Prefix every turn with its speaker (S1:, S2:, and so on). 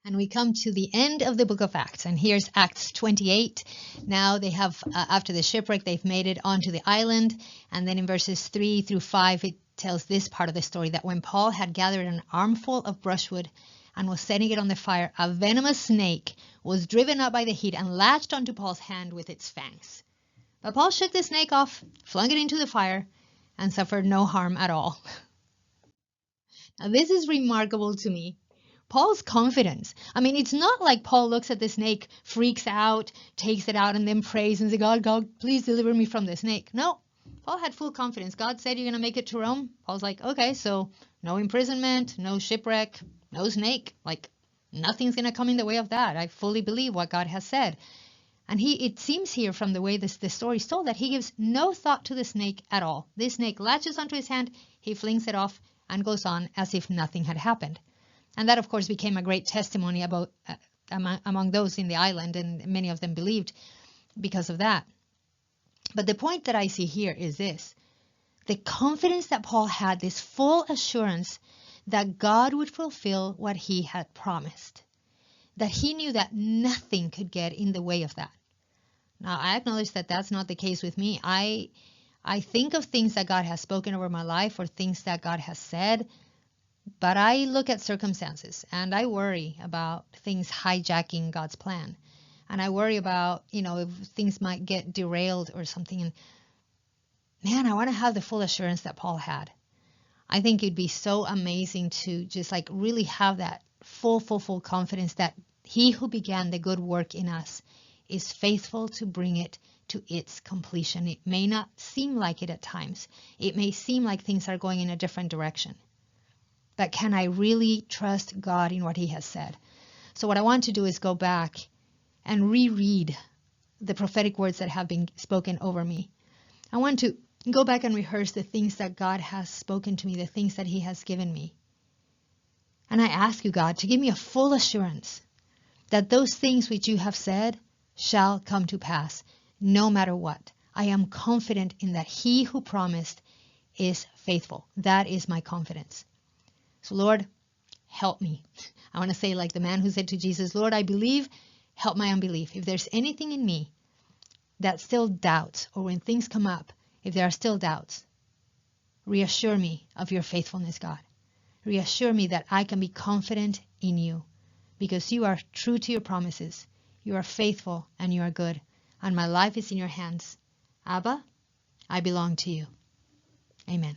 S1: And we come to the end of the book of Acts. And here's Acts 28. Now they have, after the shipwreck, they've made it onto the island. And then in verses 3 through 5, it tells this part of the story, that when Paul had gathered an armful of brushwood and was setting it on the fire, a venomous snake was driven up by the heat and latched onto Paul's hand with its fangs. But Paul shook the snake off, flung it into the fire, and suffered no harm at all. Now, this is remarkable to me. Paul's confidence. I mean, it's not like Paul looks at the snake, freaks out, takes it out, and then prays and says, God, please deliver me from the snake. No, Paul had full confidence. God said, you're going to make it to Rome. Paul's like, okay, so no imprisonment, no shipwreck, no snake. Like, nothing's going to come in the way of that. I fully believe what God has said. And it seems here from the way the story is told that he gives no thought to the snake at all. This snake latches onto his hand, he flings it off, and goes on as if nothing had happened. And that, of course, became a great testimony about among those in the island, and many of them believed because of that. But the point that I see here is this. The confidence that Paul had, this full assurance that God would fulfill what he had promised, that he knew that nothing could get in the way of that. Now, I acknowledge that that's not the case with me. I think of things that God has spoken over my life or things that God has said, but I look at circumstances and I worry about things hijacking God's plan. And I worry about, if things might get derailed or something. And man, I want to have the full assurance that Paul had. I think it'd be so amazing to just like really have that full confidence that he who began the good work in us is faithful to bring it to its completion. It may not seem like it at times. It may seem like things are going in a different direction. But can I really trust God in what he has said? So what I want to do is go back and reread the prophetic words that have been spoken over me. I want to go back and rehearse the things that God has spoken to me, the things that he has given me. And I ask you, God, to give me a full assurance that those things which you have said shall come to pass, no matter what. I am confident in that he who promised is faithful. That is my confidence. So Lord, help me. I want to say like the man who said to Jesus, Lord, I believe, help my unbelief. If there's anything in me that still doubts, or when things come up, if there are still doubts, reassure me of your faithfulness, God. Reassure me that I can be confident in you because you are true to your promises. You are faithful and you are good. And my life is in your hands. Abba, I belong to you. Amen.